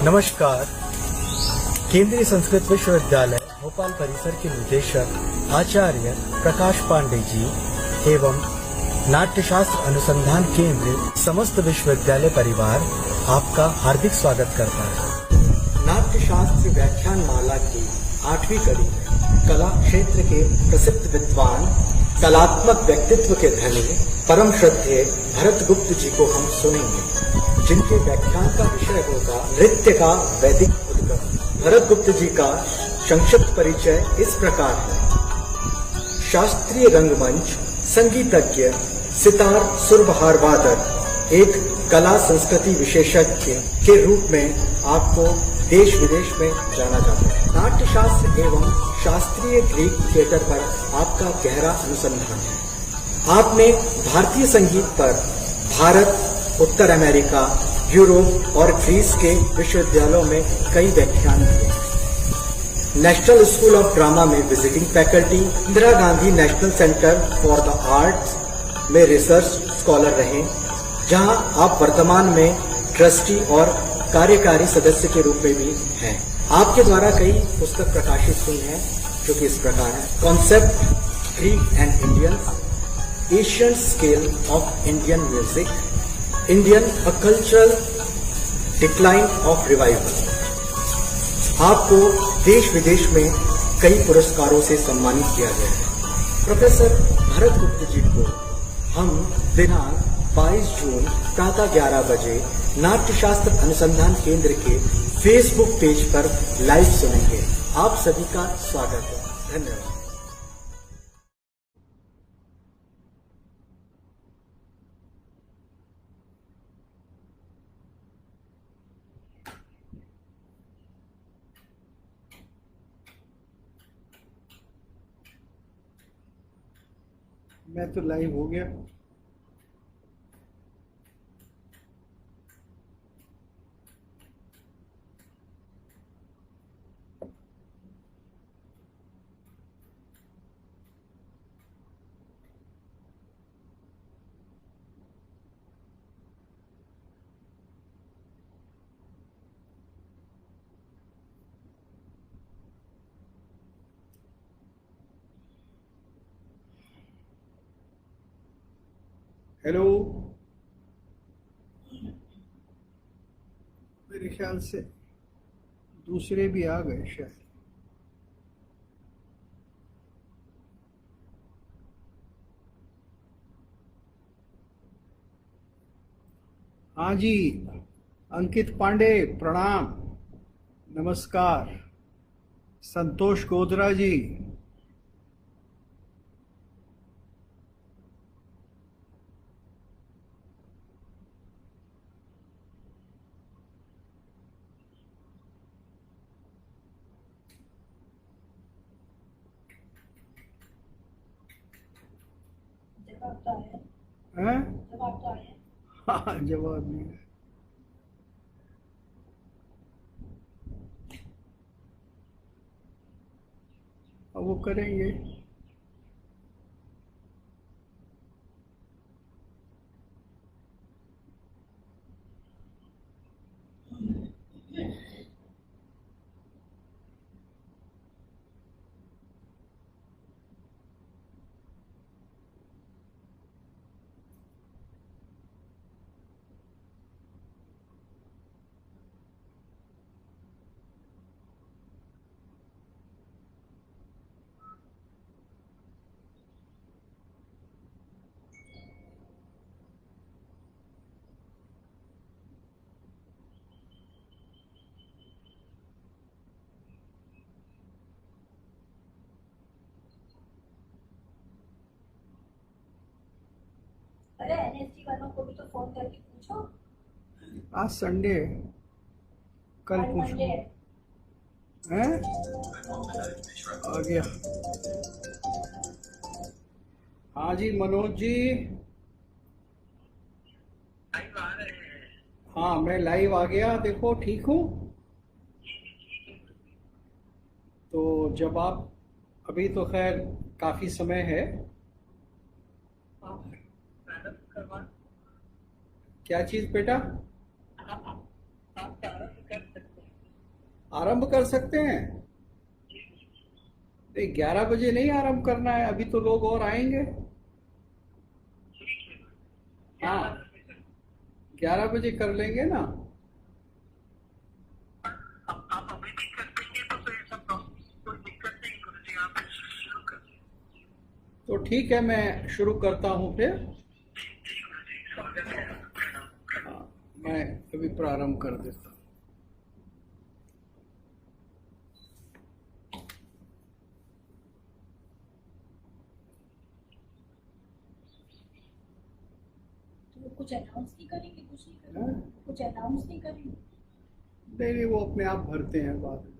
नमस्कार। केंद्रीय संस्कृत विश्वविद्यालय भोपाल परिसर के निदेशक आचार्य प्रकाश पांडे जी एवं नाट्यशास्त्र अनुसंधान केंद्र समस्त विश्वविद्यालय परिवार आपका हार्दिक स्वागत करता है। नाट्यशास्त्र व्याख्यान माला की 8वीं कड़ी में कला क्षेत्र के प्रसिद्ध विद्वान, कलात्मक व्यक्तित्व के धनी परम श्रद्धेय भरत गुप्त जी को हम सुनेंगे, जिनके व्याख्यान का विषय होगा नृत्य का वैदिक उद्गम। भरत गुप्त जी का संक्षिप्त परिचय इस प्रकार है। शास्त्रीय रंगमंच संगीतज्ञ, सितार सुरबहार वादक, एक कला संस्कृति विशेषज्ञ के रूप में आपको देश विदेश में जाना जाता है। नाट्यशास्त्र एवं शास्त्रीय ग्रीक थिएटर पर आपका गहरा अनुसंधान है। आपने भारतीय संगीत पर भारत, उत्तर अमेरिका, यूरोप और ग्रीस के विश्वविद्यालयों में कई व्याख्यान दिए। नेशनल स्कूल ऑफ ड्रामा में visiting faculty, Indira Gandhi national centre for the arts में रिसर्च स्कॉलर रहे, जहां आप वर्तमान में ट्रस्टी और कार्यकारी सदस्य के रूप में भी हैं। आपके द्वारा कई पुस्तक प्रकाशित हुई हैं, जो कि इस प्रकार है। Concept Greek and Indians, Asian scale of Indian music, Indian a cultural decline of revival. आपको देश विदेश में कई पुरस्कारों से सम्मानित किया गया है। प्रोफेसर भरत गुप्त जी को हम दिनांक 22 जून प्रातः 11 बजे नाट्यशास्त्र अनुसंधान केंद्र के फेसबुक पेज पर लाइव सुनेंगे। आप सभी का स्वागत है। धन्यवाद। मैं तो लाइव हो गया। हेलो, मेरे ख्याल से दूसरे भी आ गए शायद। हाँ जी, अंकित पांडे प्रणाम, नमस्कार। संतोष गोधरा जी, हैं? हाँ, जवाब नहीं है। अब वो करेंगे। अरे एनएसटी वालों को भी तो फोन करके पूछो। आज संडे है, कल आज पूछो। मंडे है। हैं? आ गया। हाँ जी मनोज जी। हाँ, मैं लाइव आ गया। देखो, ठीक हूँ। तो जब आप, अभी तो खैर काफी समय है। क्या चीज बेटा? आरंभ कर सकते हैं? नहीं, 11 बजे नहीं आरंभ करना है, अभी तो लोग और आएंगे। हाँ, 11 बजे कर लेंगे ना। आप अभी भी कर देंगे तो फिर सब कोई दिक्कत नहीं गुरुजी, आप शुरू कर दीजिए। तो ठीक है, मैं शुरू करता हूँ फिर। जी गुरुजी, स्वागत है, प्रणाम। हाँ, मैं अभी प्रारंभ कर देता हूँ। तो कुछ अनाउंस नहीं करेंगे, कुछ नहीं हाँ? करेंगे, कुछ अनाउंस नहीं करेंगे। नहीं, वो अपने आप भरते हैं बाद में।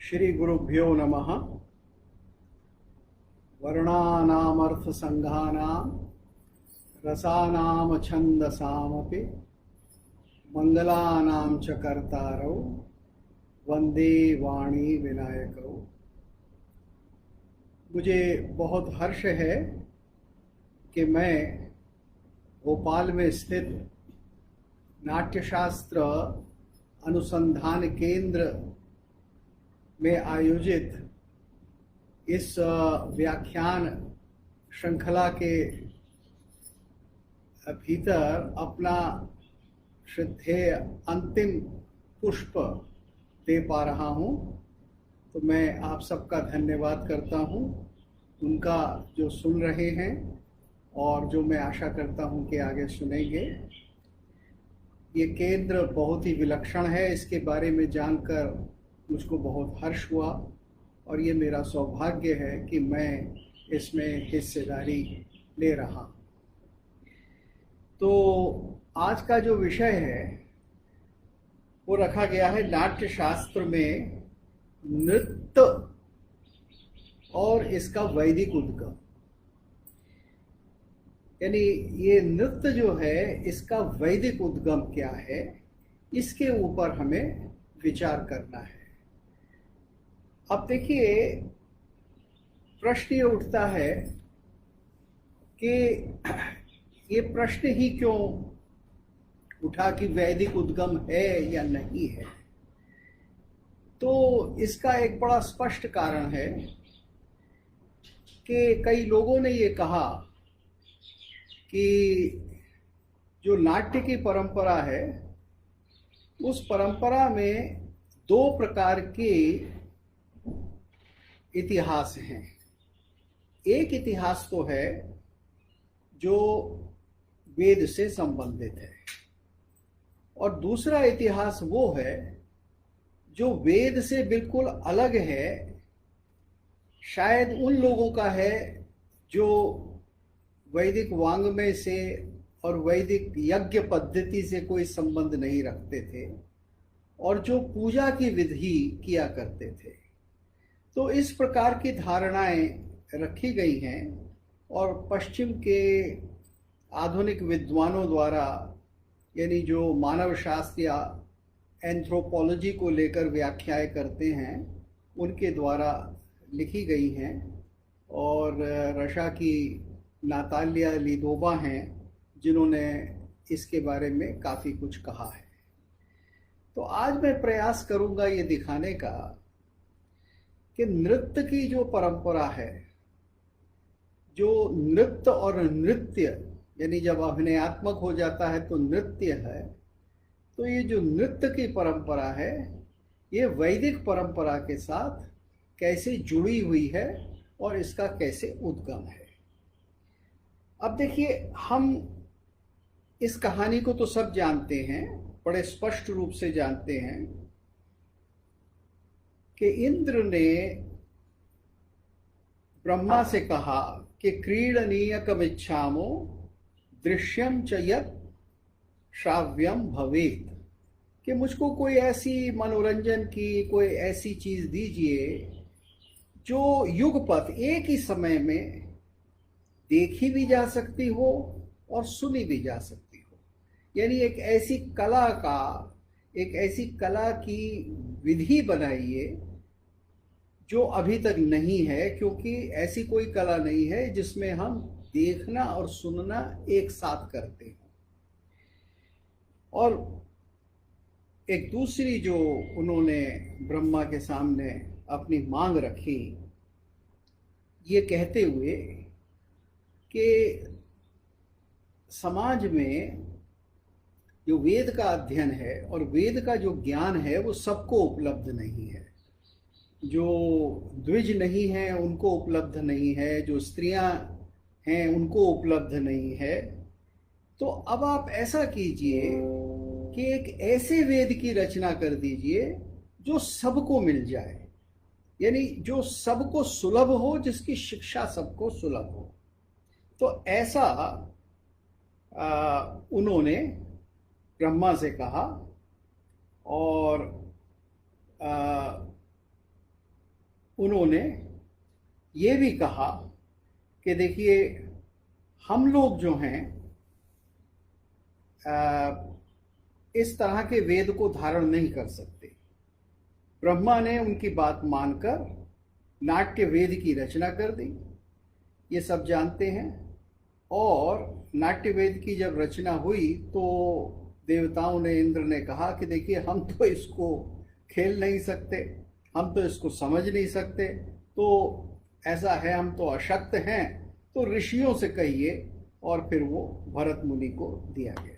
श्री गुरुभ्यो नमः। वर्णानामर्थ संघानाम रसानाम छंदसामपि मंगलानाम च कर्तारौ वंदे वाणी विनायकौ। मुझे बहुत हर्ष है कि मैं भोपाल में स्थित नाट्यशास्त्र अनुसंधान केंद्र में आयोजित इस व्याख्यान श्रृंखला के भीतर अपना श्रद्धेय अंतिम पुष्प दे पा रहा हूँ। तो मैं आप सबका धन्यवाद करता हूँ, उनका जो सुन रहे हैं और जो मैं आशा करता हूँ कि आगे सुनेंगे। ये केंद्र बहुत ही विलक्षण है, इसके बारे में जानकर मुझको बहुत हर्ष हुआ और ये मेरा सौभाग्य है कि मैं इसमें हिस्सेदारी ले रहा हूँ। तो आज का जो विषय है वो रखा गया है नाट्य शास्त्र में नृत्य और इसका वैदिक उद्गम। यानी ये नृत्य जो है इसका वैदिक उद्गम क्या है, इसके ऊपर हमें विचार करना है। अब देखिए, प्रश्न ये उठता है कि ये प्रश्न ही क्यों उठा कि वैदिक उद्गम है या नहीं है। तो इसका एक बड़ा स्पष्ट कारण है कि कई लोगों ने ये कहा कि जो नाट्य की परंपरा है उस परंपरा में दो प्रकार के इतिहास हैं। एक इतिहास तो है जो वेद से संबंधित है और दूसरा इतिहास वो है जो वेद से बिल्कुल अलग है, शायद उन लोगों का है जो वैदिक वाङ्मय से और वैदिक यज्ञ पद्धति से कोई संबंध नहीं रखते थे और जो पूजा की विधि किया करते थे। तो इस प्रकार की धारणाएं रखी गई हैं और पश्चिम के आधुनिक विद्वानों द्वारा, यानी जो मानव शास्त्र या एंथ्रोपोलॉजी को लेकर व्याख्याएं करते हैं, उनके द्वारा लिखी गई हैं। और रशा की नातालिया लिदोबा हैं जिन्होंने इसके बारे में काफ़ी कुछ कहा है। तो आज मैं प्रयास करूंगा ये दिखाने का कि नृत्य की जो परंपरा है, जो नृत्य और नृत्य यानी जब अभिनयात्मक हो जाता है तो नृत्य है, तो ये जो नृत्य की परंपरा है ये वैदिक परंपरा के साथ कैसे जुड़ी हुई है और इसका कैसे उद्गम है। अब देखिए, हम इस कहानी को तो सब जानते हैं, बड़े स्पष्ट रूप से जानते हैं कि इंद्र ने ब्रह्मा से कहा कि क्रीडनीयकमिच्छामो दृश्यम च यत् श्राव्यम भवेत्, कि मुझको कोई ऐसी मनोरंजन की कोई ऐसी चीज दीजिए जो युगपत एक ही समय में देखी भी जा सकती हो और सुनी भी जा सकती हो। यानी एक ऐसी कला की विधि बनाइए जो अभी तक नहीं है, क्योंकि ऐसी कोई कला नहीं है जिसमें हम देखना और सुनना एक साथ करते हैं। और एक दूसरी जो उन्होंने ब्रह्मा के सामने अपनी मांग रखी, ये कहते हुए कि समाज में जो वेद का अध्ययन है और वेद का जो ज्ञान है वो सबको उपलब्ध नहीं है। जो द्विज नहीं है उनको उपलब्ध नहीं है, जो स्त्रियां हैं उनको उपलब्ध नहीं है। तो अब आप ऐसा कीजिए कि एक ऐसे वेद की रचना कर दीजिए जो सबको मिल जाए, यानी जो सबको सुलभ हो, जिसकी शिक्षा सबको सुलभ हो। तो ऐसा उन्होंने ब्रह्मा से कहा। और उन्होंने ये भी कहा कि देखिए, हम लोग जो हैं इस तरह के वेद को धारण नहीं कर सकते। ब्रह्मा ने उनकी बात मानकर नाट्य वेद की रचना कर दी, ये सब जानते हैं। और नाट्य वेद की जब रचना हुई तो देवताओं ने, इंद्र ने कहा कि देखिए, हम तो इसको खेल नहीं सकते, हम तो इसको समझ नहीं सकते, तो ऐसा है, हम तो अशक्त हैं, तो ऋषियों से कहिए। और फिर वो भरत मुनि को दिया गया।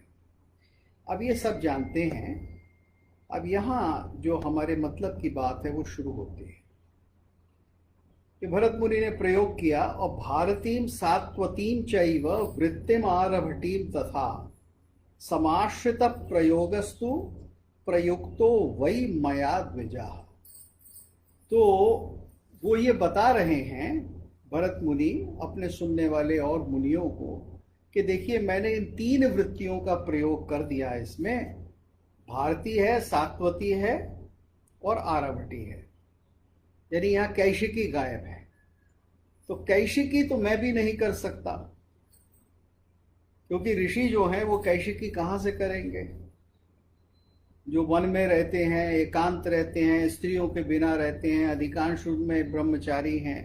अब ये सब जानते हैं। अब यहाँ जो हमारे मतलब की बात है वो शुरू होती है कि भरत मुनि ने प्रयोग किया, और भारतीम सात्वतीम चैव वृत्तिम आरभटीम तथा समाश्रित प्रयोगस्तु प्रयुक्तो वै मया द्विजा। तो वो ये बता रहे हैं भरत मुनि अपने सुनने वाले और मुनियों को कि देखिए, मैंने इन 3 वृत्तियों का प्रयोग कर दिया है। इसमें भारती है, सात्वती है और आरभटी है, यानी यहाँ कैशिकी गायब है। तो कैशिकी तो मैं भी नहीं कर सकता, क्योंकि ऋषि जो हैं वो कैशिकी कहाँ से करेंगे? जो वन में रहते हैं, एकांत रहते हैं, स्त्रियों के बिना रहते हैं, अधिकांश में ब्रह्मचारी हैं,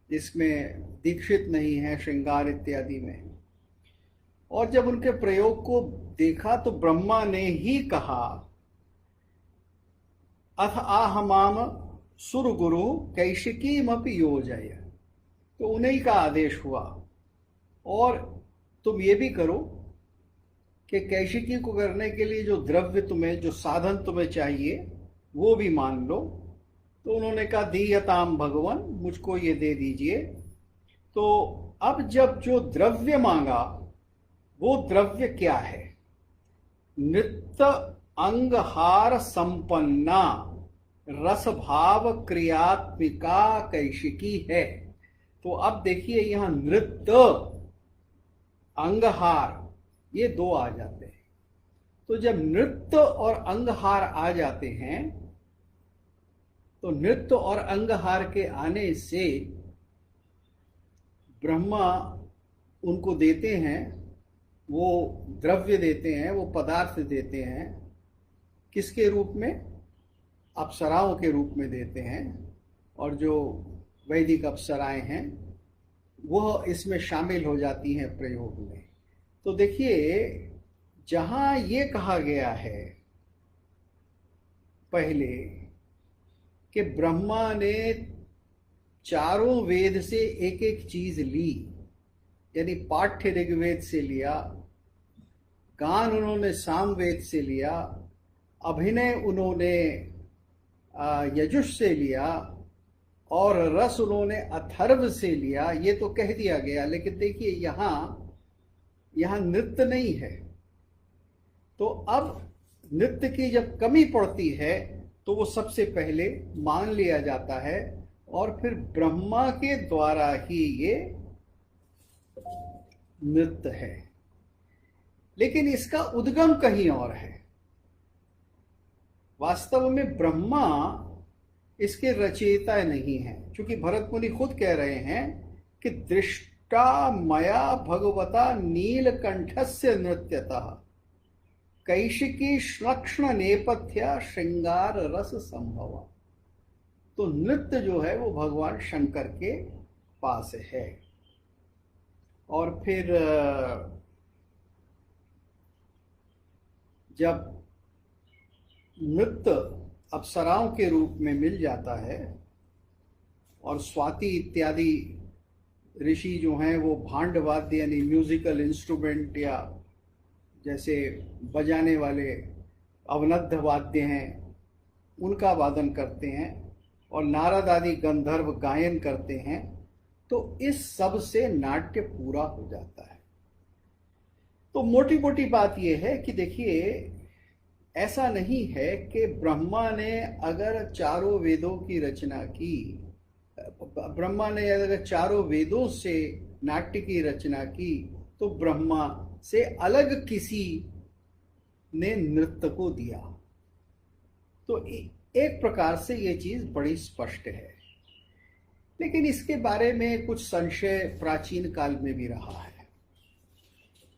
जिसमें दीक्षित नहीं है श्रृंगार इत्यादि में। और जब उनके प्रयोग को देखा तो ब्रह्मा ने ही कहा, अथ आहमाम सुरगुरु कैशिकीमपि योजय। तो उन्हीं का आदेश हुआ, और तुम ये भी करो कि कैशिकी को करने के लिए जो द्रव्य तुम्हें, जो साधन तुम्हें चाहिए, वो भी मान लो। तो उन्होंने कहा, दीयताम भगवान, मुझको ये दे दीजिए। तो अब जब जो द्रव्य मांगा, वो द्रव्य क्या है? नृत्य अंगहार संपन्ना रस भाव क्रियात्मिका कैशिकी है। तो अब देखिए, यहां नृत्य, अंगहार, ये 2 आ जाते हैं। तो जब नृत्य और अंगहार आ जाते हैं, तो नृत्य और अंगहार के आने से ब्रह्मा उनको देते हैं, वो द्रव्य देते हैं, वो पदार्थ देते हैं। किसके रूप में? अप्सराओं के रूप में देते हैं। और जो वैदिक अप्सराएं हैं वह इसमें शामिल हो जाती हैं प्रयोग में। तो देखिए, जहां ये कहा गया है पहले कि ब्रह्मा ने चारों वेद से एक एक चीज ली, यानी पाठ्य ऋग्वेद से लिया, गान उन्होंने सामवेद से लिया, अभिनय उन्होंने यजुष से लिया, और रस उन्होंने अथर्व से लिया, ये तो कह दिया गया। लेकिन देखिए, यहाँ नृत्य नहीं है। तो अब नृत्य की जब कमी पड़ती है तो वो सबसे पहले मान लिया जाता है, और फिर ब्रह्मा के द्वारा ही ये नृत्य है। लेकिन इसका उद्गम कहीं और है। वास्तव में ब्रह्मा इसके रचयिता नहीं है, क्योंकि भरत मुनि खुद कह रहे हैं कि दृष्टा मया भगवता नीलकंठस्य नृत्यतः। कैशिकी श्लक्ष्ण नेपथ्य श्रृंगार रस संभव। तो नृत्य जो है वो भगवान शंकर के पास है। और फिर जब नृत्य अप्सराओं के रूप में मिल जाता है और स्वाति इत्यादि ऋषि जो हैं वो भांड वाद्य यानी म्यूजिकल इंस्ट्रूमेंट या जैसे बजाने वाले अवनद्ध वाद्य हैं उनका वादन करते हैं और नारद आदि गंधर्व गायन करते हैं, तो इस सब से नाट्य पूरा हो जाता है। तो मोटी मोटी बात यह है कि देखिए, ऐसा नहीं है कि ब्रह्मा ने अगर चारों वेदों की रचना की, ब्रह्मा ने अगर चारों वेदों से नाट्य की रचना की, तो ब्रह्मा से अलग किसी ने नृत्य को दिया। तो एक प्रकार से ये चीज बड़ी स्पष्ट है। लेकिन इसके बारे में कुछ संशय प्राचीन काल में भी रहा है।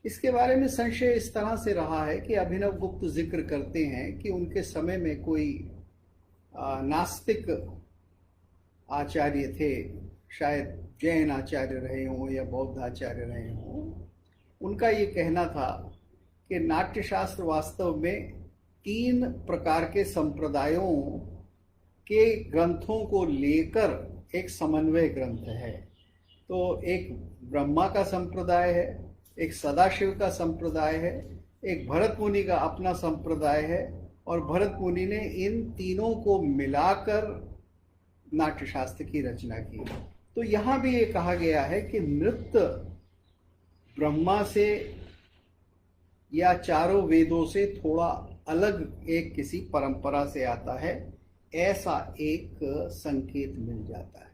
इसके बारे में संशय इस तरह से रहा है कि अभिनव गुप्त जिक्र करते हैं कि उनके समय में कोई नास्तिक आचार्य थे, शायद जैन आचार्य रहे हों या बौद्ध आचार्य रहे हों। उनका ये कहना था कि नाट्यशास्त्र वास्तव में 3 प्रकार के संप्रदायों के ग्रंथों को लेकर एक समन्वय ग्रंथ है। तो एक ब्रह्मा का संप्रदाय है, एक सदाशिव का संप्रदाय है, एक भरत मुनि का अपना संप्रदाय है, और भरत मुनि ने इन तीनों को मिलाकर नाट्यशास्त्र की रचना की। तो यहाँ भी ये कहा गया है कि नृत्य ब्रह्मा से या चारों वेदों से थोड़ा अलग एक किसी परंपरा से आता है, ऐसा एक संकेत मिल जाता है।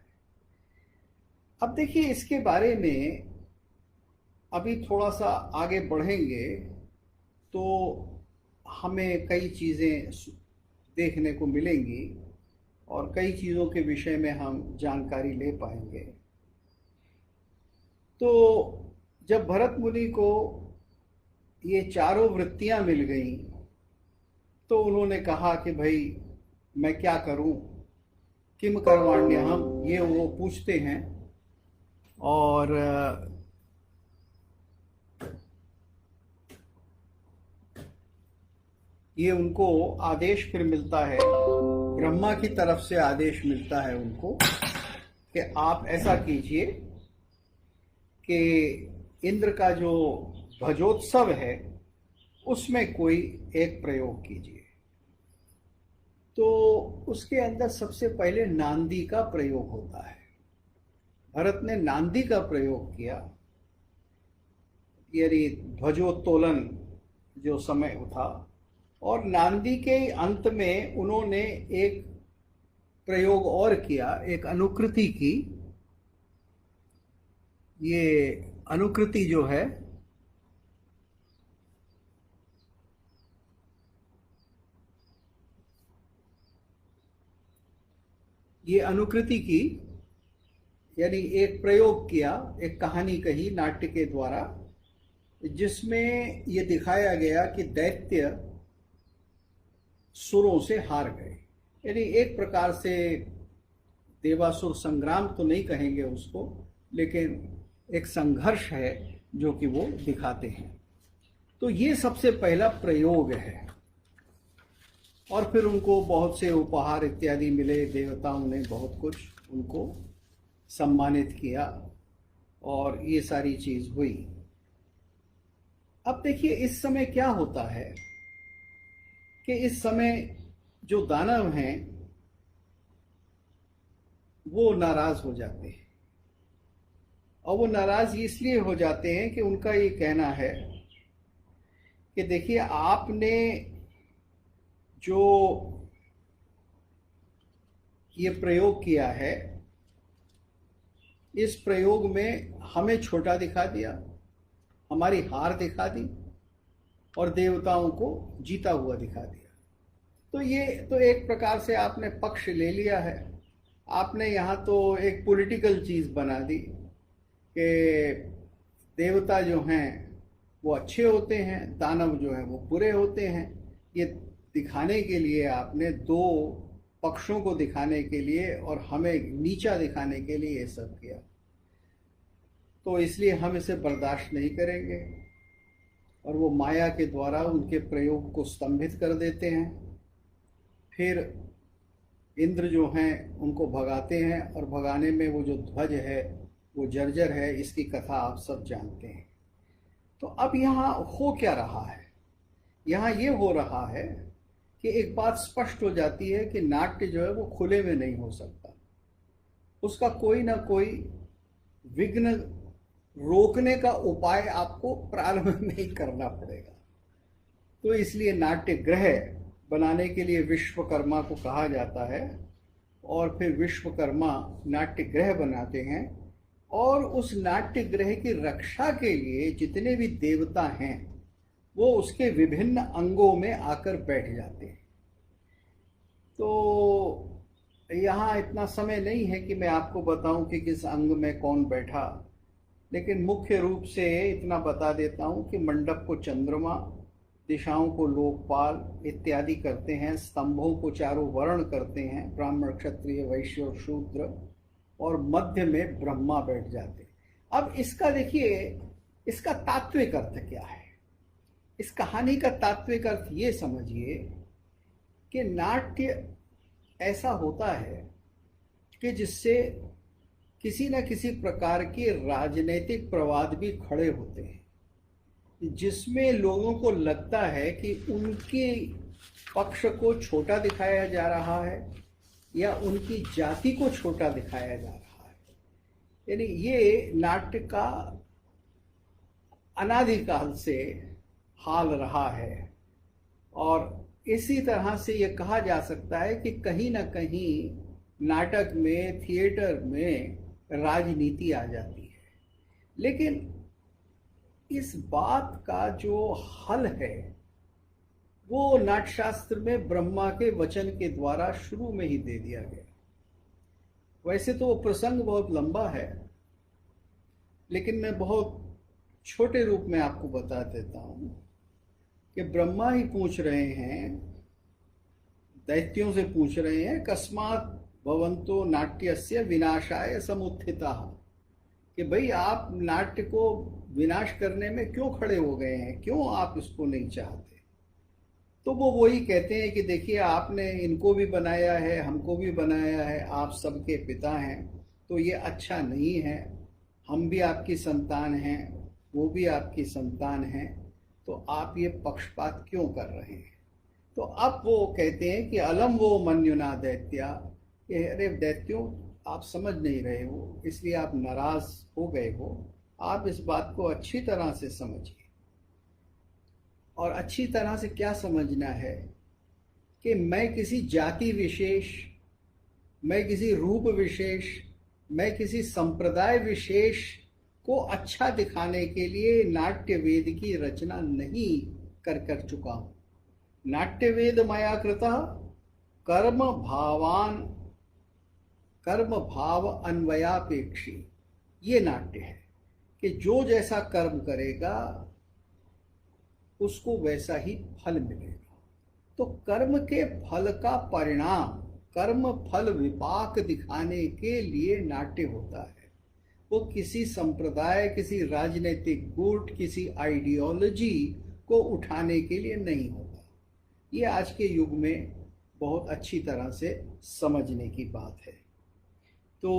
अब देखिए, इसके बारे में अभी थोड़ा सा आगे बढ़ेंगे तो हमें कई चीज़ें देखने को मिलेंगी और कई चीज़ों के विषय में हम जानकारी ले पाएंगे। तो जब भरत मुनि को ये चारों वृत्तियां मिल गई तो उन्होंने कहा कि भाई मैं क्या करूं, किम कर्माण्यहम्, ये वो पूछते हैं। और ये उनको आदेश फिर मिलता है, ब्रह्मा की तरफ से आदेश मिलता है उनको कि आप ऐसा कीजिए कि इंद्र का जो ध्वजोत्सव है उसमें कोई एक प्रयोग कीजिए। तो उसके अंदर सबसे पहले नांदी का प्रयोग होता है। भरत ने नांदी का प्रयोग किया, यानी ध्वजोत्तोलन जो समय था, और नांदी के अंत में उन्होंने एक प्रयोग और किया, एक अनुकृति की। ये अनुकृति जो है ये अनुकृति की, यानी एक प्रयोग किया, एक कहानी कही नाट्य के द्वारा, जिसमें ये दिखाया गया कि दैत्य सुरों से हार गए। यानी एक प्रकार से देवासुर संग्राम तो नहीं कहेंगे उसको, लेकिन एक संघर्ष है जो कि वो दिखाते हैं। तो ये सबसे पहला प्रयोग है। और फिर उनको बहुत से उपहार इत्यादि मिले, देवताओं ने बहुत कुछ उनको सम्मानित किया और ये सारी चीज हुई। अब देखिए, इस समय क्या होता है कि इस समय जो दानव हैं वो नाराज हो जाते हैं, और वो नाराज इसलिए हो जाते हैं कि उनका ये कहना है कि देखिए, आपने जो ये प्रयोग किया है, इस प्रयोग में हमें छोटा दिखा दिया, हमारी हार दिखा दी और देवताओं को जीता हुआ दिखा दिया। तो ये तो एक प्रकार से आपने पक्ष ले लिया है। आपने यहाँ तो एक पॉलिटिकल चीज बना दी कि देवता जो हैं वो अच्छे होते हैं, दानव जो है वो बुरे होते हैं। ये दिखाने के लिए आपने दो पक्षों को दिखाने के लिए और हमें नीचा दिखाने के लिए ये सब किया, तो इसलिए हम इसे बर्दाश्त नहीं करेंगे। और वो माया के द्वारा उनके प्रयोग को स्तंभित कर देते हैं। फिर इंद्र जो हैं उनको भगाते हैं, और भगाने में वो जो ध्वज है वो जर्जर है, इसकी कथा आप सब जानते हैं। तो अब यहाँ हो क्या रहा है? यहाँ ये हो रहा है कि एक बात स्पष्ट हो जाती है कि नाट्य जो है वो खुले में नहीं हो सकता, उसका कोई ना कोई विघ्न रोकने का उपाय आपको प्रारंभ में ही करना पड़ेगा। तो इसलिए नाट्य गृह बनाने के लिए विश्वकर्मा को कहा जाता है, और फिर विश्वकर्मा नाट्य गृह बनाते हैं, और उस नाट्य गृह की रक्षा के लिए जितने भी देवता हैं वो उसके विभिन्न अंगों में आकर बैठ जाते हैं। तो यहाँ इतना समय नहीं है कि मैं आपको बताऊं कि किस अंग में कौन बैठा, लेकिन मुख्य रूप से इतना बता देता हूं कि मंडप को चंद्रमा, दिशाओं को लोकपाल इत्यादि करते हैं, स्तंभों को चारों वर्ण करते हैं, ब्राह्मण, क्षत्रिय, वैश्य और शूद्र, और मध्य में ब्रह्मा बैठ जाते हैं। अब इसका देखिए, इसका तात्विक अर्थ क्या है? इस कहानी का तात्विक अर्थ ये समझिए कि नाट्य ऐसा होता है कि जिससे किसी न किसी प्रकार के राजनीतिक प्रवाद भी खड़े होते हैं, जिसमें लोगों को लगता है कि उनके पक्ष को छोटा दिखाया जा रहा है या उनकी जाति को छोटा दिखाया जा रहा है। यानी ये नाट्य का अनादिकाल से हाल रहा है, और इसी तरह से ये कहा जा सकता है कि कहीं ना कहीं नाटक में, थिएटर में राजनीति आ जाती है। लेकिन इस बात का जो हल है वो नाट्यशास्त्र में ब्रह्मा के वचन के द्वारा शुरू में ही दे दिया गया। वैसे तो वो प्रसंग बहुत लंबा है, लेकिन मैं बहुत छोटे रूप में आपको बता देता हूं कि ब्रह्मा ही पूछ रहे हैं, दैत्यों से पूछ रहे हैं, कस्मात् भवन्तो नाट्यस्य विनाशाय समुत्थिताः, कि भाई आप नाट्य को विनाश करने में क्यों खड़े हो गए हैं, क्यों आप इसको नहीं चाहते? तो वो वही कहते हैं कि देखिए, आपने इनको भी बनाया है, हमको भी बनाया है, आप सबके पिता हैं, तो ये अच्छा नहीं है। हम भी आपकी संतान हैं, वो भी आपकी संतान हैं, तो आप ये पक्षपात क्यों कर रहे हैं? तो अब वो कहते हैं कि अलम वो मन्युना दैत्या, अरे दैत्यों, आप समझ नहीं रहे हो, इसलिए आप नाराज हो गए हो। आप इस बात को अच्छी तरह से समझिए। और अच्छी तरह से क्या समझना है कि मैं किसी जाति विशेष, मैं किसी रूप विशेष, मैं किसी संप्रदाय विशेष को अच्छा दिखाने के लिए नाट्यवेद की रचना नहीं कर चुका हूं। नाट्यवेद मया कृतः कर्म भाव अन्वयापेक्षी, ये नाट्य है कि जो जैसा कर्म करेगा उसको वैसा ही फल मिलेगा। तो कर्म के फल का परिणाम, कर्म फल विपाक दिखाने के लिए नाट्य होता है। वो किसी संप्रदाय, किसी राजनीतिक गुट, किसी आइडियोलॉजी को उठाने के लिए नहीं होता। ये आज के युग में बहुत अच्छी तरह से समझने की बात है। तो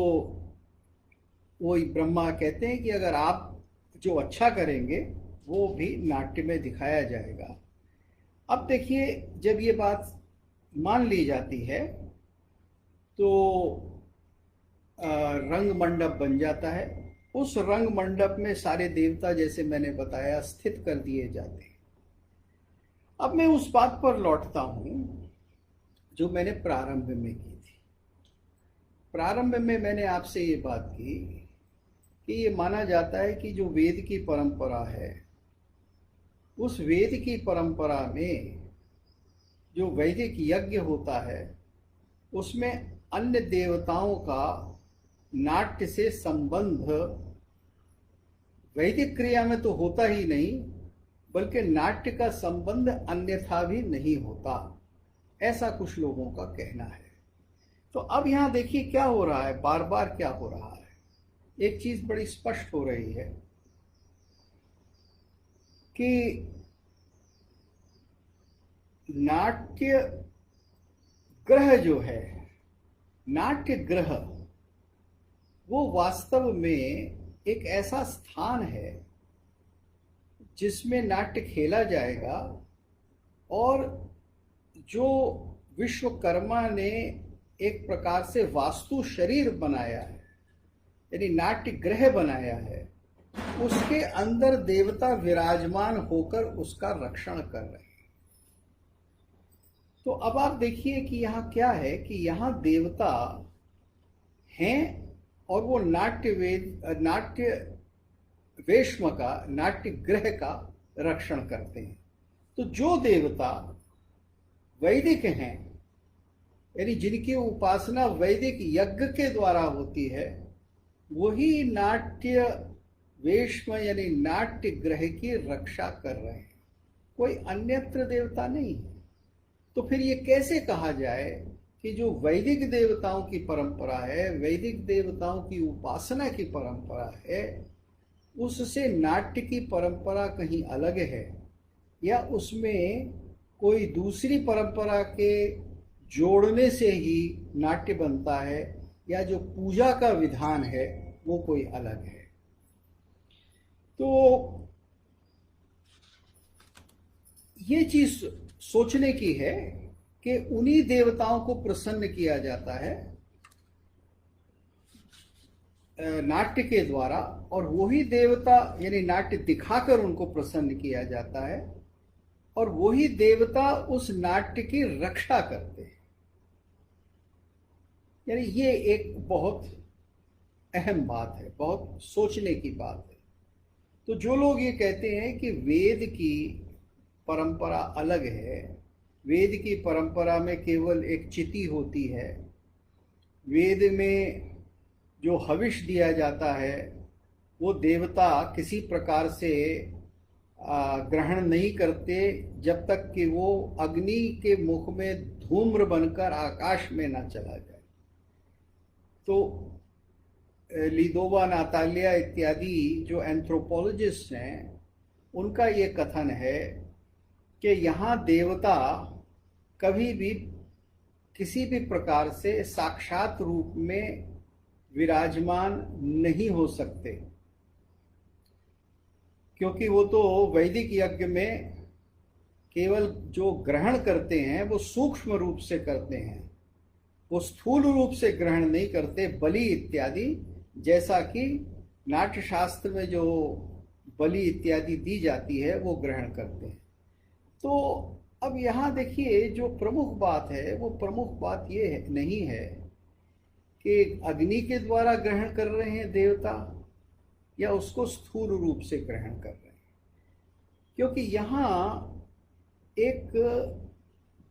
वही ब्रह्मा कहते हैं कि अगर आप जो अच्छा करेंगे वो भी नाट्य में दिखाया जाएगा। अब देखिए, जब ये बात मान ली जाती है तो रंग मंडप बन जाता है। उस रंग मंडप में सारे देवता, जैसे मैंने बताया, स्थित कर दिए जाते हैं। अब मैं उस बात पर लौटता हूं जो मैंने प्रारंभ में की थी। प्रारंभ में मैंने आपसे ये बात की कि ये माना जाता है कि जो वेद की परंपरा है, उस वेद की परंपरा में जो वैदिक यज्ञ होता है उसमें अन्य देवताओं का नाट्य से संबंध वैदिक क्रिया में तो होता ही नहीं, बल्कि नाट्य का संबंध अन्यथा भी नहीं होता, ऐसा कुछ लोगों का कहना है। तो अब यहां देखिए क्या हो रहा है, बार बार क्या हो रहा है। एक चीज बड़ी स्पष्ट हो रही है कि नाट्य ग्रह जो है, नाट्य ग्रह वो वास्तव में एक ऐसा स्थान है जिसमें नाट्य खेला जाएगा, और जो विश्वकर्मा ने एक प्रकार से वास्तु शरीर बनाया है, यानी नाट्य ग्रह बनाया है, उसके अंदर देवता विराजमान होकर उसका रक्षण कर रहे हैं। तो अब आप देखिए कि यहाँ क्या है कि यहाँ देवता हैं और वो नाट्य वेश्म का, नाट्य ग्रह का रक्षण करते हैं। तो जो देवता वैदिक हैं, यानी जिनकी उपासना वैदिक यज्ञ के द्वारा होती है, वही नाट्य वेश्म यानी नाट्य ग्रह की रक्षा कर रहे हैं, कोई अन्यत्र देवता नहीं है। तो फिर ये कैसे कहा जाए कि जो वैदिक देवताओं की परंपरा है, वैदिक देवताओं की उपासना की परंपरा है, उससे नाट्य की परंपरा कहीं अलग है, या उसमें कोई दूसरी परंपरा के जोड़ने से ही नाट्य बनता है, या जो पूजा का विधान है वो कोई अलग है। तो ये चीज सोचने की है कि उन्हीं देवताओं को प्रसन्न किया जाता है नाट्य के द्वारा, और वही देवता यानी नाट्य दिखाकर उनको प्रसन्न किया जाता है, और वही देवता उस नाट्य की रक्षा करते हैं। यानी ये एक बहुत अहम बात है, बहुत सोचने की बात है। तो जो लोग ये कहते हैं कि वेद की परंपरा अलग है, वेद की परंपरा में केवल एक चिति होती है, वेद में जो हविष दिया जाता है वो देवता किसी प्रकार से ग्रहण नहीं करते जब तक कि वो अग्नि के मुख में धूम्र बनकर आकाश में ना चला जाए। तो लिदोवा नातालिया इत्यादि जो एंथ्रोपोलॉजिस्ट हैं, उनका ये कथन है कि यहाँ देवता कभी भी किसी भी प्रकार से साक्षात रूप में विराजमान नहीं हो सकते, क्योंकि वो तो वैदिक यज्ञ में केवल जो ग्रहण करते हैं वो सूक्ष्म रूप से करते हैं, वो स्थूल रूप से ग्रहण नहीं करते। बलि इत्यादि, जैसा कि नाट्य शास्त्र में जो बलि इत्यादि दी जाती है वो ग्रहण करते हैं। तो अब यहाँ देखिए जो प्रमुख बात है, वो प्रमुख बात ये नहीं है कि अग्नि के द्वारा ग्रहण कर रहे हैं देवता या उसको स्थूल रूप से ग्रहण कर रहे हैं, क्योंकि यहाँ एक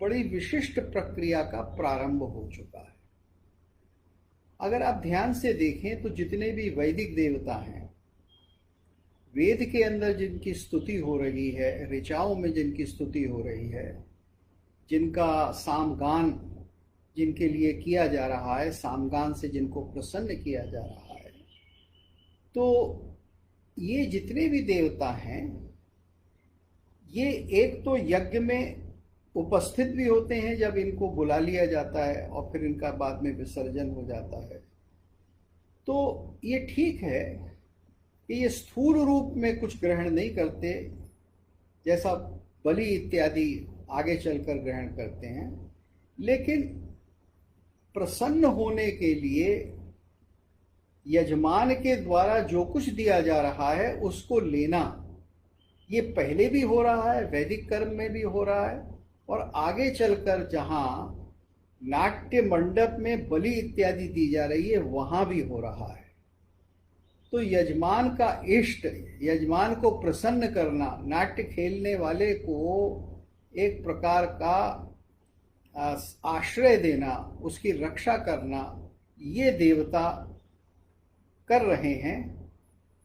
बड़ी विशिष्ट प्रक्रिया का प्रारंभ हो चुका है। अगर आप ध्यान से देखें तो जितने भी वैदिक देवता हैं, वेद के अंदर जिनकी स्तुति हो रही है, ऋचाओं में जिनकी स्तुति हो रही है, जिनका सामगान जिनके लिए किया जा रहा है, सामगान से जिनको प्रसन्न किया जा रहा है, तो ये जितने भी देवता हैं, ये एक तो यज्ञ में उपस्थित भी होते हैं जब इनको बुला लिया जाता है, और फिर इनका बाद में विसर्जन हो जाता है। तो ये ठीक है कि ये स्थूल रूप में कुछ ग्रहण नहीं करते, जैसा बलि इत्यादि आगे चलकर ग्रहण करते हैं, लेकिन प्रसन्न होने के लिए यजमान के द्वारा जो कुछ दिया जा रहा है उसको लेना, ये पहले भी हो रहा है, वैदिक कर्म में भी हो रहा है, और आगे चलकर जहाँ नाट्य मंडप में बलि इत्यादि दी जा रही है वहाँ भी हो रहा है। तो यजमान का इष्ट, यजमान को प्रसन्न करना, नाट्य खेलने वाले को एक प्रकार का आश्रय देना, उसकी रक्षा करना, ये देवता कर रहे हैं।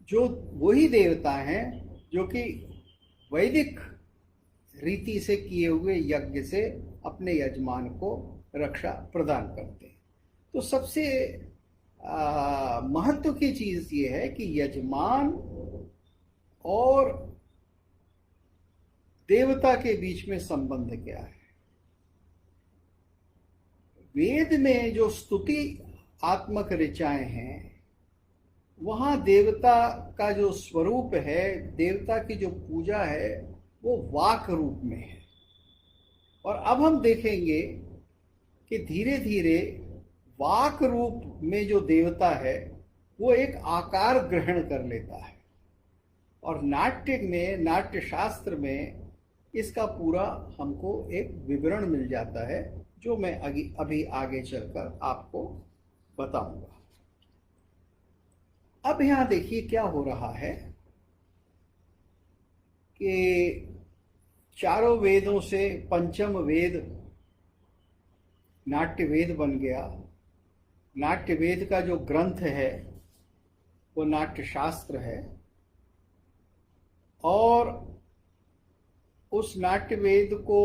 जो वही देवता हैं जो कि वैदिक रीति से किए हुए यज्ञ से अपने यजमान को रक्षा प्रदान करते हैं। तो सबसे महत्व की चीज ये है कि यजमान और देवता के बीच में संबंध क्या है। वेद में जो स्तुति आत्मक ऋचाएं हैं, वहां देवता का जो स्वरूप है, देवता की जो पूजा है, वो वाक रूप में है। और अब हम देखेंगे कि धीरे धीरे वाक रूप में जो देवता है वो एक आकार ग्रहण कर लेता है। और नाट्य में, नाट्य शास्त्र में इसका पूरा हमको एक विवरण मिल जाता है, जो मैं अभी आगे चलकर आपको बताऊंगा। अब यहां देखिए क्या हो रहा है कि चारों वेदों से पंचम वेद नाट्य वेद बन गया। नाट्य वेद का जो ग्रंथ है वो नाट्य शास्त्र है, और उस नाट्य वेद को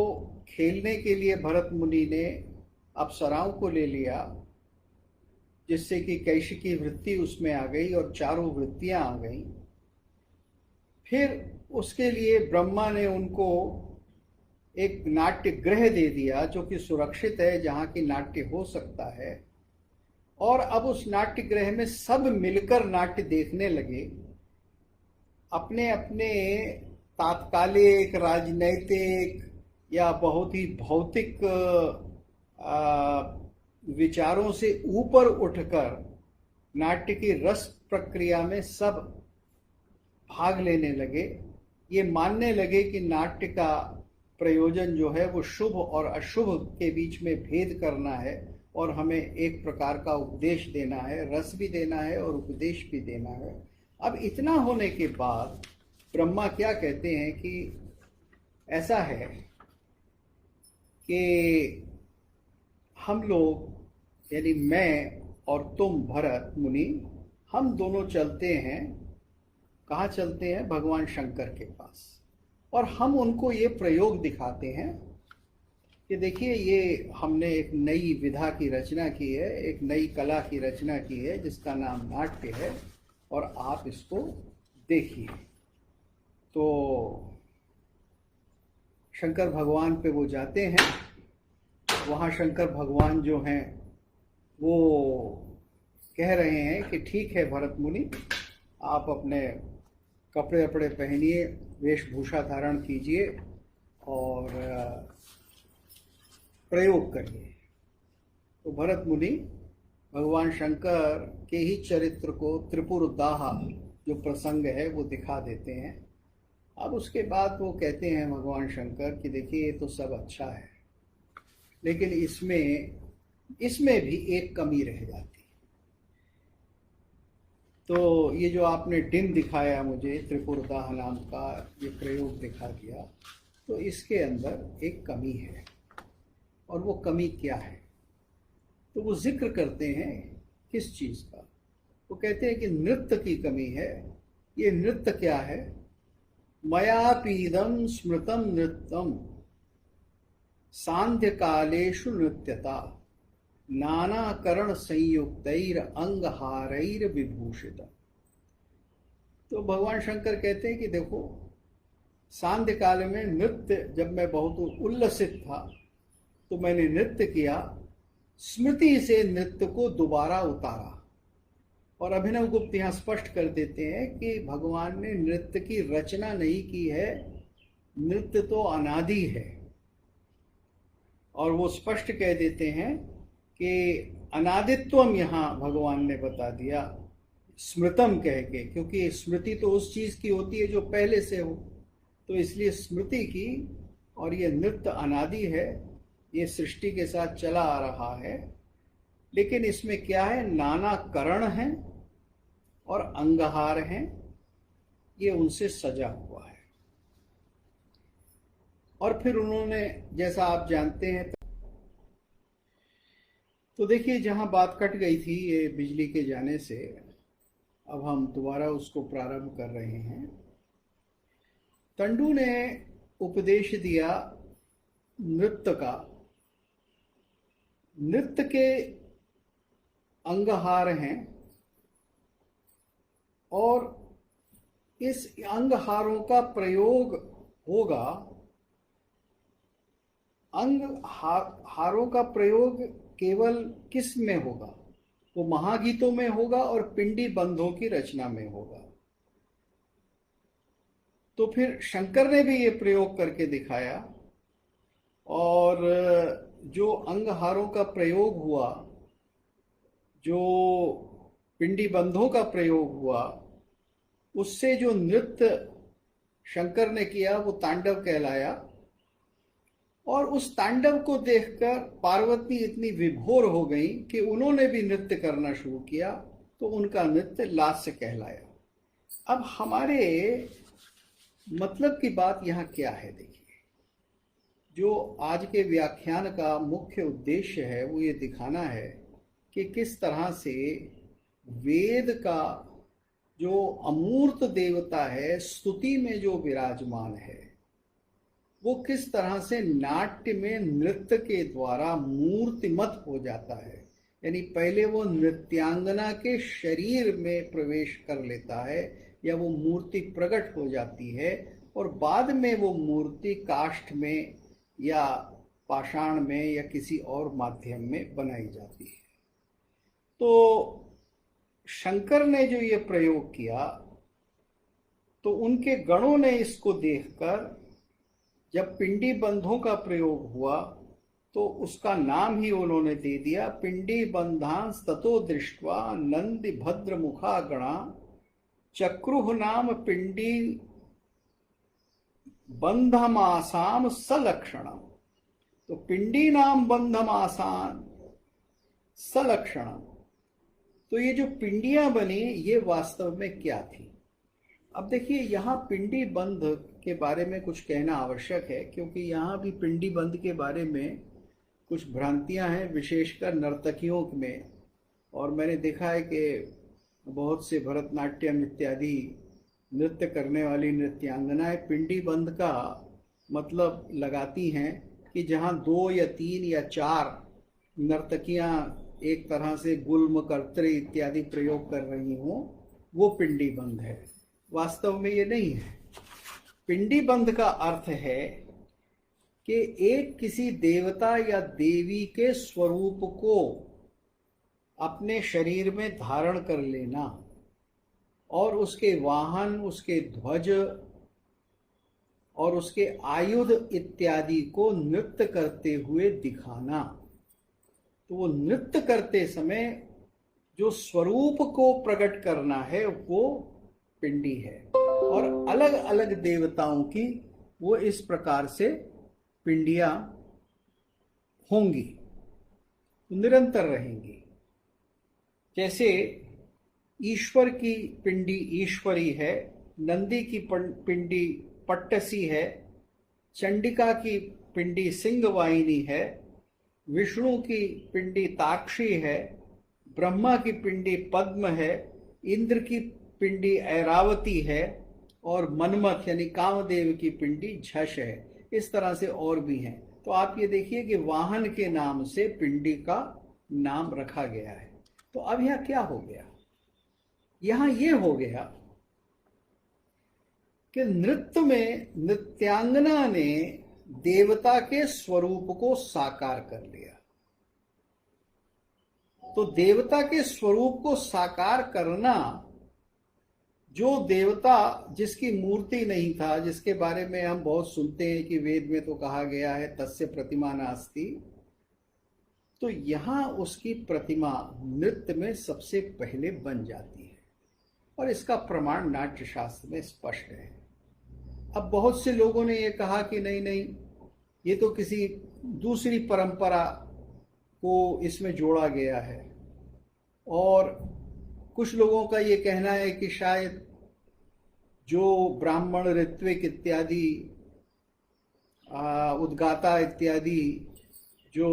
खेलने के लिए भरत मुनि ने अप्सराओं को ले लिया, जिससे कि कैशिकी वृत्ति उसमें आ गई और चारों वृत्तियां आ गई। फिर उसके लिए ब्रह्मा ने उनको एक नाट्य गृह दे दिया जो कि सुरक्षित है, जहाँ की नाट्य हो सकता है। और अब उस नाट्य गृह में सब मिलकर नाट्य देखने लगे। अपने अपने तात्कालिक, राजनैतिक या बहुत ही भौतिक विचारों से ऊपर उठकर नाट्य की रस प्रक्रिया में सब भाग लेने लगे। ये मानने लगे कि नाट्य का प्रयोजन जो है वो शुभ और अशुभ के बीच में भेद करना है, और हमें एक प्रकार का उपदेश देना है, रस भी देना है और उपदेश भी देना है। अब इतना होने के बाद ब्रह्मा क्या कहते हैं कि ऐसा है कि हम लोग, यानी मैं और तुम भरत मुनि, हम दोनों चलते हैं। कहाँ चलते हैं? भगवान शंकर के पास। और हम उनको ये प्रयोग दिखाते हैं कि देखिए, ये हमने एक नई विधा की रचना की है, एक नई कला की रचना की है जिसका नाम नाट्य है, और आप इसको देखिए। तो शंकर भगवान पे वो जाते हैं। वहाँ शंकर भगवान जो हैं वो कह रहे हैं कि ठीक है भरत मुनि, आप अपने कपड़े वपड़े पहनिए, वेशभूषा धारण कीजिए और प्रयोग करिए। तो भरत मुनि भगवान शंकर के ही चरित्र को, त्रिपुर दाह जो प्रसंग है वो दिखा देते हैं। अब उसके बाद वो कहते हैं भगवान शंकर कि देखिए, ये तो सब अच्छा है, लेकिन इसमें भी एक कमी रह जाती है। तो ये जो आपने डिन दिखाया मुझे, त्रिपुरदाह नाम का ये प्रयोग दिखा दिया, तो इसके अंदर एक कमी है। और वो कमी क्या है? तो वो जिक्र करते हैं किस चीज का? वो कहते हैं कि नृत्य की कमी है। ये नृत्य क्या है? मयापीदम स्मृतम नृत्यम सांध्य कालेषु नृत्यता नानाकरण संयुक्तैर अंगहारैर विभूषिता। तो भगवान शंकर कहते हैं कि देखो, सांध्य काल में नृत्य, जब मैं बहुत उल्लसित था तो मैंने नृत्य किया, स्मृति से नृत्य को दोबारा उतारा। और अभिनव गुप्त यहाँ स्पष्ट कर देते हैं कि भगवान ने नृत्य की रचना नहीं की है, नृत्य तो अनादि है। और वो स्पष्ट कह देते हैं कि अनादित्वम यहाँ भगवान ने बता दिया स्मृतम कह के, क्योंकि स्मृति तो उस चीज की होती है जो पहले से हो, तो इसलिए स्मृति की। और ये नृत्य अनादि है, ये सृष्टि के साथ चला आ रहा है, लेकिन इसमें क्या है? नाना करण हैं और अंगहार हैं, ये उनसे सजा हुआ है। और फिर उन्होंने, जैसा आप जानते हैं, तो देखिए जहां बात कट गई थी ये बिजली के जाने से, अब हम दोबारा उसको प्रारंभ कर रहे हैं। तंडु ने उपदेश दिया नृत्य का। नृत्य के अंगहार हैं और इस अंगहारों का प्रयोग होगा। हारों का प्रयोग केवल किस में होगा? वो महागीतों में होगा और पिंडी बंधों की रचना में होगा। तो फिर शंकर ने भी ये प्रयोग करके दिखाया और जो अंगहारों का प्रयोग हुआ, जो पिंडी बंधों का प्रयोग हुआ, उससे जो नृत्य शंकर ने किया वो तांडव कहलाया। और उस तांडव को देखकर पार्वती इतनी विभोर हो गई कि उन्होंने भी नृत्य करना शुरू किया, तो उनका नृत्य लास्य कहलाया। अब हमारे मतलब की बात यहाँ क्या है? देखिए, जो आज के व्याख्यान का मुख्य उद्देश्य है वो ये दिखाना है कि किस तरह से वेद का जो अमूर्त देवता है, स्तुति में जो विराजमान है, वो किस तरह से नाट्य में नृत्य के द्वारा मूर्तिमत हो जाता है। यानी पहले वो नृत्यांगना के शरीर में प्रवेश कर लेता है या वो मूर्ति प्रकट हो जाती है और बाद में वो मूर्ति काष्ठ में या पाषाण में या किसी और माध्यम में बनाई जाती है। तो शंकर ने जो ये प्रयोग किया, तो उनके गणों ने इसको देखकर जब पिंडी बंधों का प्रयोग हुआ तो उसका नाम ही उन्होंने दे दिया पिंडी बंधांस। ततो दृष्ट्वा नंदि भद्र मुखा गणा चक्रुह नाम पिंडी बंधमासाम सलक्षणम। तो पिंडी नाम बंधमासान सलक्षणम। तो ये जो पिंडियां बनी ये वास्तव में क्या थी? अब देखिए, यहाँ पिंडी बंध के बारे में कुछ कहना आवश्यक है, क्योंकि यहाँ भी पिंडी बंध के बारे में कुछ भ्रांतियां हैं, विशेषकर नर्तकियों में। और मैंने देखा है कि बहुत से भरतनाट्यम इत्यादि नृत्य करने वाली नृत्यांगनाएं पिंडी बंध का मतलब लगाती हैं कि जहाँ 2 या 3 या 4 नर्तकियां एक तरह से गुल्म कर्तरी इत्यादि प्रयोग कर रही हों, वो पिंडी बंध है। वास्तव में ये नहीं है। पिंडी बंध का अर्थ है कि एक किसी देवता या देवी के स्वरूप को अपने शरीर में धारण कर लेना और उसके वाहन, उसके ध्वज और उसके आयुध इत्यादि को नृत्य करते हुए दिखाना। तो वो नृत्य करते समय जो स्वरूप को प्रकट करना है वो पिंडी है। और अलग अलग देवताओं की वो इस प्रकार से पिंडियां होंगी, निरंतर रहेंगी। जैसे ईश्वर की पिंडी ईश्वरी है, नंदी की पिंडी पट्टसी है, चंडिका की पिंडी सिंहवाहिनी है, विष्णु की पिंडी ताक्षी है, ब्रह्मा की पिंडी पद्म है, इंद्र की पिंडी ऐरावती है और मनमथ यानी कामदेव की पिंडी झष है। इस तरह से और भी हैं। तो आप ये देखिए कि वाहन के नाम से पिंडी का नाम रखा गया है। तो अब यहाँ क्या हो गया? यहाँ ये हो गया कि नृत्य में नृत्यांगना ने देवता के स्वरूप को साकार कर लिया। तो देवता के स्वरूप को साकार करना, जो देवता जिसकी मूर्ति नहीं था, जिसके बारे में हम बहुत सुनते हैं कि वेद में तो कहा गया है तस्य प्रतिमा नास्ति, तो यहां उसकी प्रतिमा नृत्य में सबसे पहले बन जाती है और इसका प्रमाण नाट्य शास्त्र में स्पष्ट है। अब बहुत से लोगों ने ये कहा कि नहीं नहीं, ये तो किसी दूसरी परंपरा को इसमें जोड़ा गया है। और कुछ लोगों का ये कहना है कि शायद जो ब्राह्मण ऋत्विक इत्यादि उद्गाता इत्यादि जो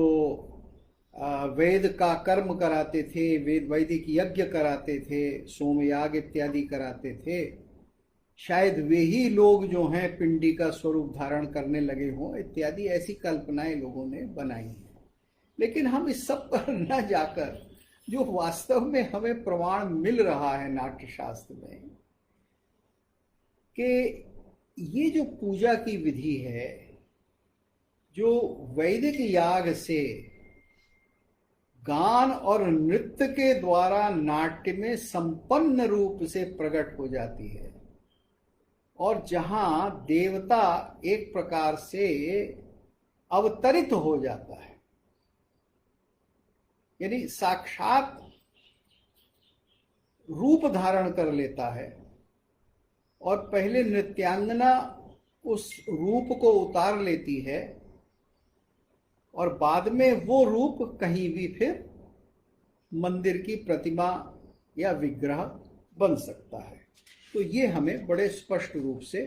वेद का कर्म कराते थे, वैदिक यज्ञ कराते थे, सोमयाग इत्यादि कराते थे, शायद वे ही लोग जो हैं पिंडी का स्वरूप धारण करने लगे हों, इत्यादि ऐसी कल्पनाएं लोगों ने बनाई हैं। लेकिन हम इस सब पर न जाकर जो वास्तव में हमें प्रमाण मिल रहा है नाट्य शास्त्र में कि ये जो पूजा की विधि है, जो वैदिक याग से गान और नृत्य के द्वारा नाट्य में संपन्न रूप से प्रकट हो जाती है, और जहां देवता एक प्रकार से अवतरित हो जाता है, यानी साक्षात रूप धारण कर लेता है, और पहले नृत्यांगना उस रूप को उतार लेती है और बाद में वो रूप कहीं भी फिर मंदिर की प्रतिमा या विग्रह बन सकता है। तो ये हमें बड़े स्पष्ट रूप से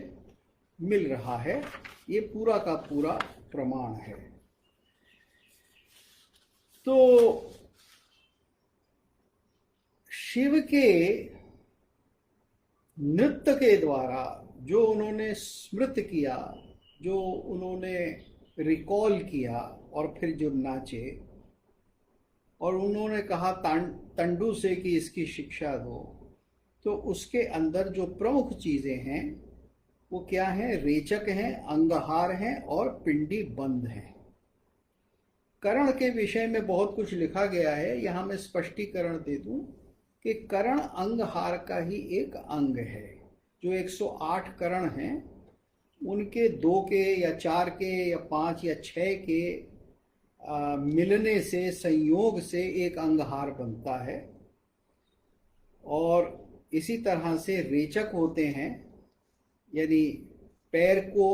मिल रहा है, ये पूरा का पूरा प्रमाण है। तो शिव के नृत्य के द्वारा जो उन्होंने स्मृत किया, जो उन्होंने रिकॉल किया और फिर जो नाचे, और उन्होंने कहा तंडू से कि इसकी शिक्षा दो, तो उसके अंदर जो प्रमुख चीजें हैं वो क्या है? रेचक हैं, अंगहार हैं और पिंडी बंद हैं। करण के विषय में बहुत कुछ लिखा गया है, यहां मैं स्पष्टीकरण दे दूं कि करण अंगहार का ही एक अंग है। जो 108 करण हैं उनके 2 के या 4 के या 5 या 6 के मिलने से, संयोग से एक अंगहार बनता है। और इसी तरह से रेचक होते हैं, यानी पैर को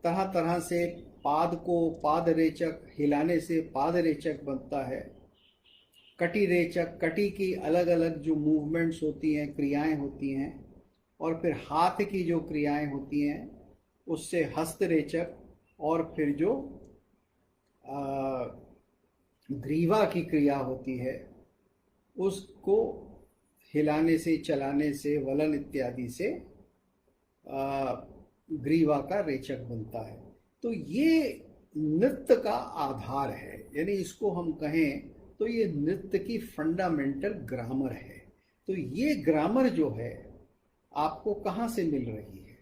तरह तरह से पाद को पाद रेचक, हिलाने से पाद रेचक बनता है। कटी रेचक, कटी की अलग अलग जो मूवमेंट्स होती हैं, क्रियाएं होती हैं, और फिर हाथ की जो क्रियाएं होती हैं उससे हस्त रेचक, और फिर जो ग्रीवा की क्रिया होती है उसको हिलाने से, चलाने से, वलन इत्यादि से ग्रीवा का रेचक बनता है। तो ये नृत्य का आधार है, यानी इसको हम कहें तो ये नृत्य की फंडामेंटल ग्रामर है। तो ये ग्रामर जो है आपको कहाँ से मिल रही है?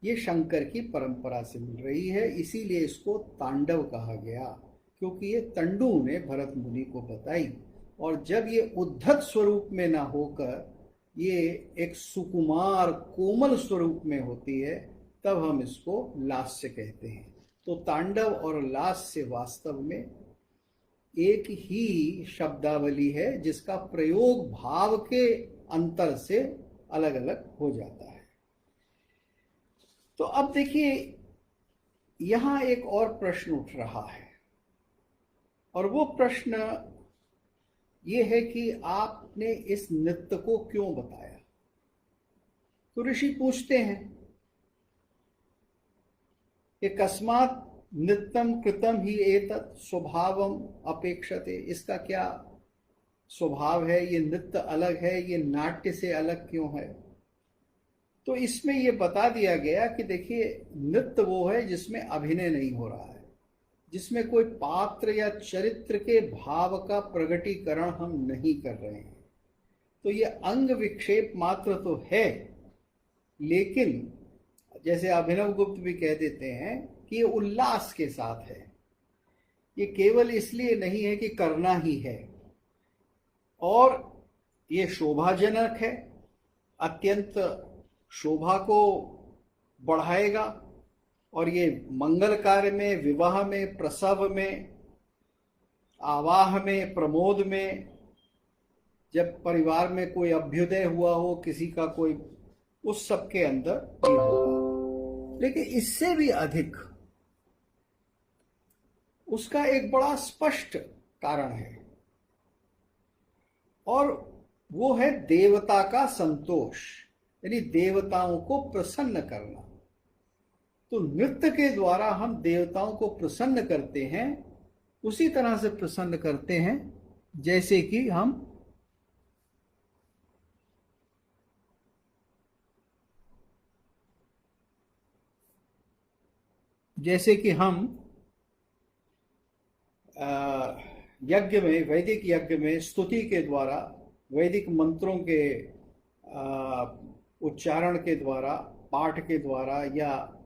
ये शंकर की परंपरा से मिल रही है, इसीलिए इसको तांडव कहा गया, क्योंकि ये तंडू ने भरत मुनि को बताई। और जब ये उद्धत स्वरूप में ना होकर ये एक सुकुमार कोमल स्वरूप में होती है, तब हम इसको लास्य कहते हैं। तो तांडव और लास्य वास्तव में एक ही शब्दावली है, जिसका प्रयोग भाव के अंतर से अलग अलग हो जाता है। तो अब देखिए, यहां एक और प्रश्न उठ रहा है, और वो प्रश्न ये है कि आपने इस नृत्य को क्यों बताया? तो ऋषि पूछते हैं कि कस्मात् नृत्यम कृतम ही एतत् स्वभावम अपेक्षते। इसका क्या स्वभाव है? ये नृत्य अलग है, ये नाट्य से अलग क्यों है? तो इसमें ये बता दिया गया कि देखिए, नृत्य वो है जिसमें अभिनय नहीं हो रहा है, जिसमें कोई पात्र या चरित्र के भाव का प्रगटीकरण हम नहीं कर रहे हैं। तो ये अंग विक्षेप मात्र तो है, लेकिन जैसे अभिनव गुप्त भी कह देते हैं कि ये उल्लास के साथ है। ये केवल इसलिए नहीं है कि करना ही है, और ये शोभाजनक है, अत्यंत शोभा को बढ़ाएगा, और ये मंगल कार्य में, विवाह में, प्रसव में, आवाह में, प्रमोद में, जब परिवार में कोई अभ्युदय हुआ हो किसी का, कोई, उस सब के अंदर ये होगा। लेकिन इससे भी अधिक उसका एक बड़ा स्पष्ट कारण है, और वो है देवता का संतोष, यानी देवताओं को प्रसन्न करना। तो नृत्य के द्वारा हम देवताओं को प्रसन्न करते हैं, उसी तरह से प्रसन्न करते हैं जैसे कि हम जैसे कि हम यज्ञ में, वैदिक यज्ञ में स्तुति के द्वारा, वैदिक मंत्रों के उच्चारण के द्वारा, पाठ के द्वारा या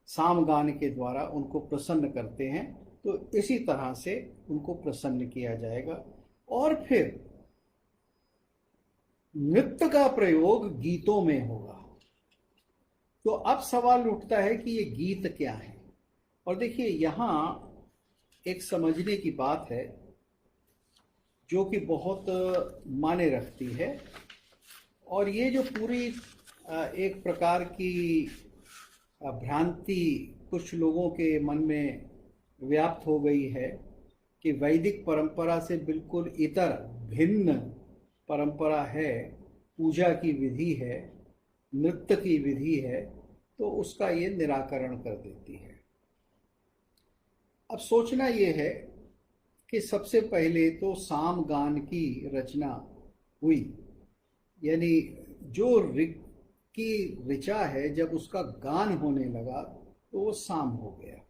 सामगान के द्वारा उनको प्रसन्न करते हैं, तो इसी तरह से उनको प्रसन्न किया जाएगा। और फिर नृत्य का प्रयोग गीतों में होगा। तो अब सवाल उठता है कि ये गीत क्या है। और देखिए, यहाँ एक समझने की बात है जो कि बहुत मायने रखती है। और ये जो पूरी एक प्रकार की भ्रांति कुछ लोगों के मन में व्याप्त हो गई है कि वैदिक परंपरा से बिल्कुल इतर भिन्न परंपरा है, पूजा की विधि है, नृत्य की विधि है, तो उसका ये निराकरण कर देती है। अब सोचना ये है कि सबसे पहले तो सामगान की रचना हुई, यानी जो ऋग की ऋचा है, जब उसका गान होने लगा तो वो साम हो गया।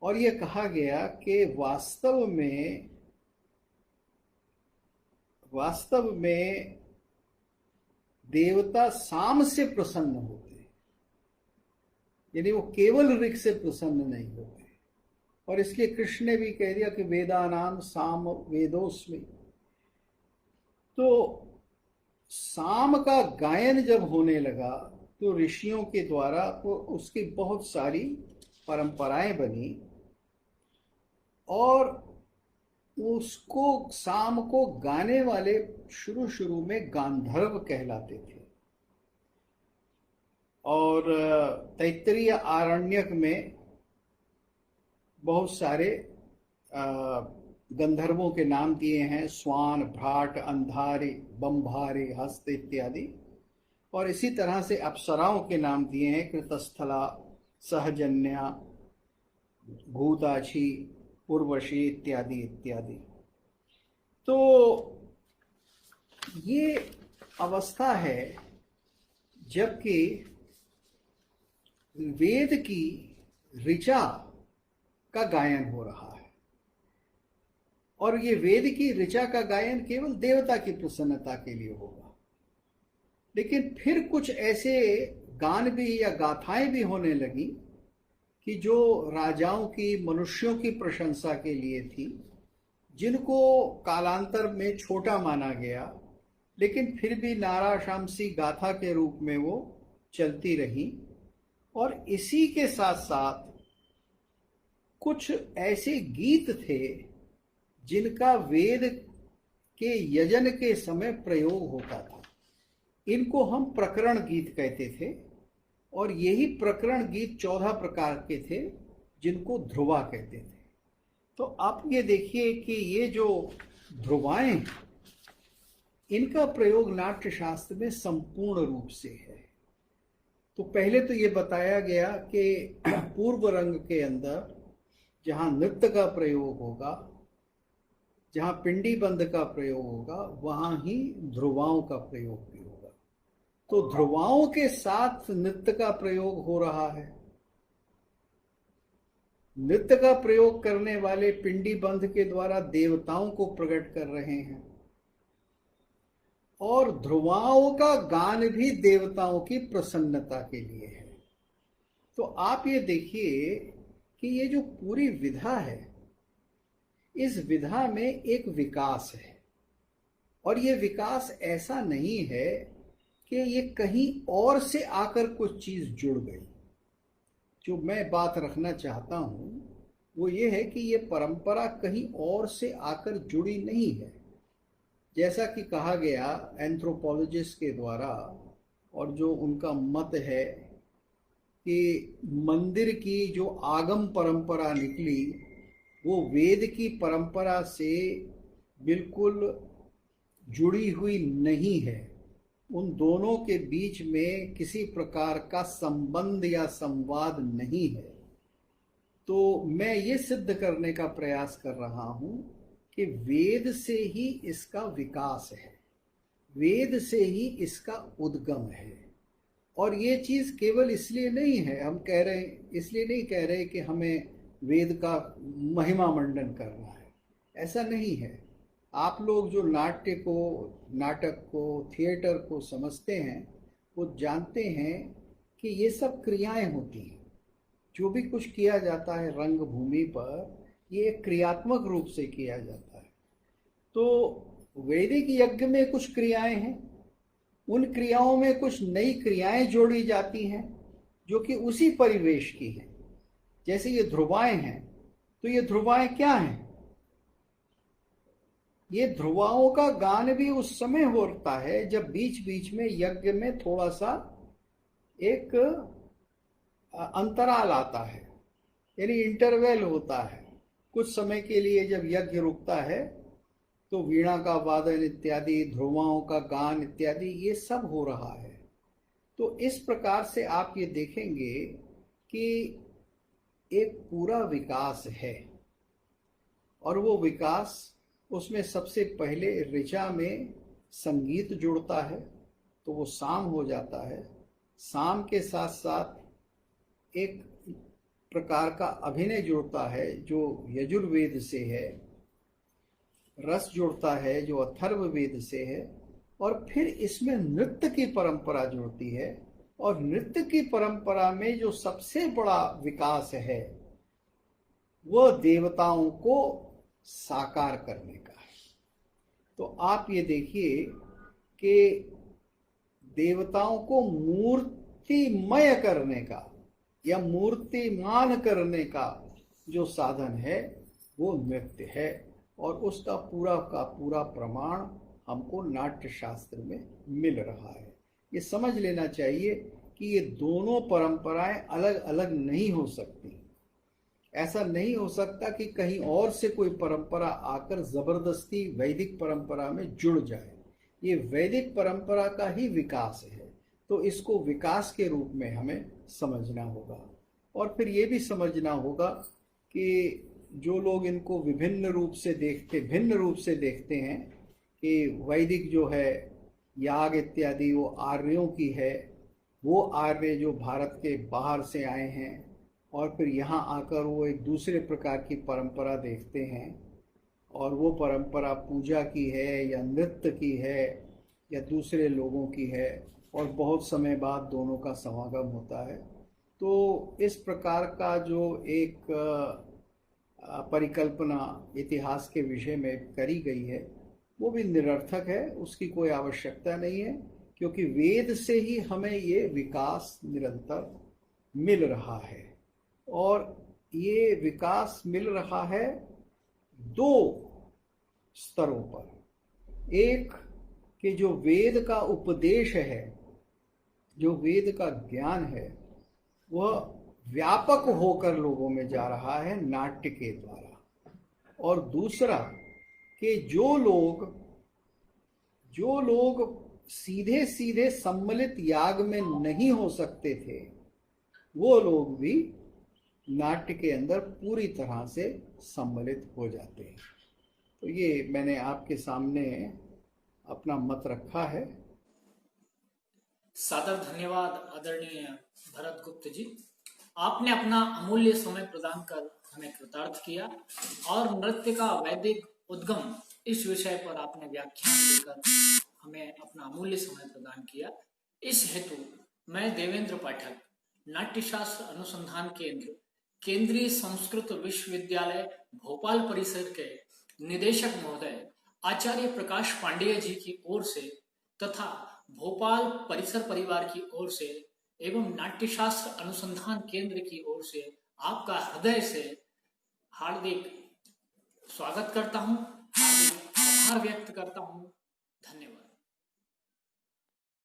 और ये कहा गया कि वास्तव में देवता साम से प्रसन्न होते, यानी वो केवल ऋग से प्रसन्न नहीं होते। और इसलिए कृष्ण ने भी कह दिया कि वेदानाम साम वेदोस्मि। तो साम का गायन जब होने लगा तो ऋषियों के द्वारा तो उसकी बहुत सारी परंपराएं बनी, और उसको साम को गाने वाले शुरू में गांधर्व कहलाते थे। और तैत्तरीय आरण्यक में बहुत सारे गंधर्वों के नाम दिए हैं, स्वान, भ्राट, अंधारी, बम्भारी, हस्त इत्यादि। और इसी तरह से अप्सराओं के नाम दिए हैं, कृतस्थला, सहजन्या, भूताची, उर्वशी इत्यादि इत्यादि। तो ये अवस्था है जबकि वेद की ऋचा का गायन हो रहा है। और ये वेद की ऋचा का गायन केवल देवता की प्रसन्नता के लिए होगा। लेकिन फिर कुछ ऐसे गान भी या गाथाएं भी होने लगी कि जो राजाओं की, मनुष्यों की प्रशंसा के लिए थी, जिनको कालांतर में छोटा माना गया, लेकिन फिर भी नाराशामसी गाथा के रूप में वो चलती रही। और इसी के साथ साथ कुछ ऐसे गीत थे जिनका वेद के यजन के समय प्रयोग होता था। इनको हम प्रकरण गीत कहते थे। और यही प्रकरण गीत 14 प्रकार के थे जिनको ध्रुवा कहते थे। तो आप ये देखिए कि ये जो ध्रुवाएं, इनका प्रयोग नाट्य शास्त्र में संपूर्ण रूप से है। तो पहले तो ये बताया गया कि पूर्व रंग के अंदर जहाँ नृत्य का प्रयोग होगा, जहाँ पिंडी बंध का प्रयोग होगा, वहाँ ही ध्रुवाओं का प्रयोग भी होगा। तो ध्रुवाओं के साथ नृत्य का प्रयोग हो रहा है। नृत्य का प्रयोग करने वाले पिंडी बंध के द्वारा देवताओं को प्रकट कर रहे हैं, और ध्रुवाओं का गान भी देवताओं की प्रसन्नता के लिए है। तो आप ये देखिए कि ये जो पूरी विधा है, इस विधा में एक विकास है। और ये विकास ऐसा नहीं है कि ये कहीं और से आकर कुछ चीज जुड़ गई। जो मैं बात रखना चाहता हूं वो ये है कि ये परंपरा कहीं और से आकर जुड़ी नहीं है। जैसा कि कहा गया एंथ्रोपोलॉजिस्ट के द्वारा, और जो उनका मत है कि मंदिर की जो आगम परंपरा निकली वो वेद की परंपरा से बिल्कुल जुड़ी हुई नहीं है। उन दोनों के बीच में किसी प्रकार का संबंध या संवाद नहीं है। तो मैं ये सिद्ध करने का प्रयास कर रहा हूं कि वेद से ही इसका विकास है, वेद से ही इसका उद्गम है। और ये चीज केवल इसलिए नहीं है, हम कह रहे हैं इसलिए नहीं कह रहे कि हमें वेद का महिमा मंडन करना है, ऐसा नहीं है। आप लोग जो नाट्य को, नाटक को, थिएटर को समझते हैं वो जानते हैं कि ये सब क्रियाएं होती हैं। जो भी कुछ किया जाता है रंगभूमि पर, ये एक क्रियात्मक रूप से किया जाता है। तो वैदिक यज्ञ में कुछ क्रियाएं हैं, उन क्रियाओं में कुछ नई क्रियाएं जोड़ी जाती हैं जो कि उसी परिवेश की हैं। जैसे ये ध्रुवाएं हैं, तो ये ध्रुवाएं क्या हैं? ये ध्रुवाओं का गान भी उस समय होता है जब बीच बीच में यज्ञ में थोड़ा सा एक अंतराल आता है, यानी इंटरवेल होता है। कुछ समय के लिए जब यज्ञ रुकता है तो वीणा का वादन इत्यादि, ध्रुवाओं का गान इत्यादि, ये सब हो रहा है। तो इस प्रकार से आप ये देखेंगे कि एक पूरा विकास है, और वो विकास, उसमें सबसे पहले ऋचा में संगीत जुड़ता है तो वो साम हो जाता है। साम के साथ साथ एक प्रकार का अभिनय जुड़ता है जो यजुर्वेद से है, रस जुड़ता है जो अथर्ववेद से है, और फिर इसमें नृत्य की परंपरा जुड़ती है। और नृत्य की परंपरा में जो सबसे बड़ा विकास है वह देवताओं को साकार करने का है। तो आप ये देखिए कि देवताओं को मूर्तिमय करने का या मूर्तिमान करने का जो साधन है वो नृत्य है, और उसका पूरा का पूरा प्रमाण हमको नाट्य शास्त्र में मिल रहा है। ये समझ लेना चाहिए कि ये दोनों परंपराएं अलग अलग नहीं हो सकती। ऐसा नहीं हो सकता कि कहीं और से कोई परंपरा आकर जबरदस्ती वैदिक परंपरा में जुड़ जाए। ये वैदिक परंपरा का ही विकास है, तो इसको विकास के रूप में हमें समझना होगा। और फिर ये भी समझना होगा कि जो लोग इनको भिन्न रूप से देखते हैं कि वैदिक जो है याग इत्यादि वो आर्यों की है, वो आर्य जो भारत के बाहर से आए हैं और फिर यहाँ आकर वो एक दूसरे प्रकार की परंपरा देखते हैं, और वो परंपरा पूजा की है या नृत्य की है या दूसरे लोगों की है, और बहुत समय बाद दोनों का समागम होता है। तो इस प्रकार का जो एक परिकल्पना इतिहास के विषय में करी गई है वो भी निरर्थक है, उसकी कोई आवश्यकता नहीं है, क्योंकि वेद से ही हमें ये विकास निरंतर मिल रहा है। और ये विकास मिल रहा है दो स्तरों पर। एक कि जो वेद का उपदेश है, जो वेद का ज्ञान है, वह व्यापक होकर लोगों में जा रहा है नाट्य के द्वारा। और दूसरा कि जो लोग सीधे सीधे सम्मिलित याग में नहीं हो सकते थे, वो लोग भी नाट्य के अंदर पूरी तरह से सम्मिलित हो जाते हैं। तो ये मैंने आपके सामने अपना मत रखा है। सादर धन्यवाद आदरणीय भरत गुप्त जी। आपने अपना अमूल्य समय प्रदान कर हमें कृतार्थ किया और नृत्य का वैदिक उद्गम इस विषय पर आपने व्याख्यान देकर हमें अपना अमूल्य समय प्रदान किया। इस हेतु मैं देवेंद्र पाठक, नाट्यशास्त्र अनुसंधान केंद्र, केंद्रीय संस्कृत विश्वविद्यालय भोपाल परिसर के निदेशक महोदय आचार्य प्रकाश पांडेय जी की ओर से तथा भोपाल परिसर परिवार की ओर से एवं नाट्यशास्त्र अनुसंधान केंद्र की ओर से आपका हृदय से हार्दिक स्वागत करता हूं, हार्दिक आभार व्यक्त करता हूं। धन्यवाद।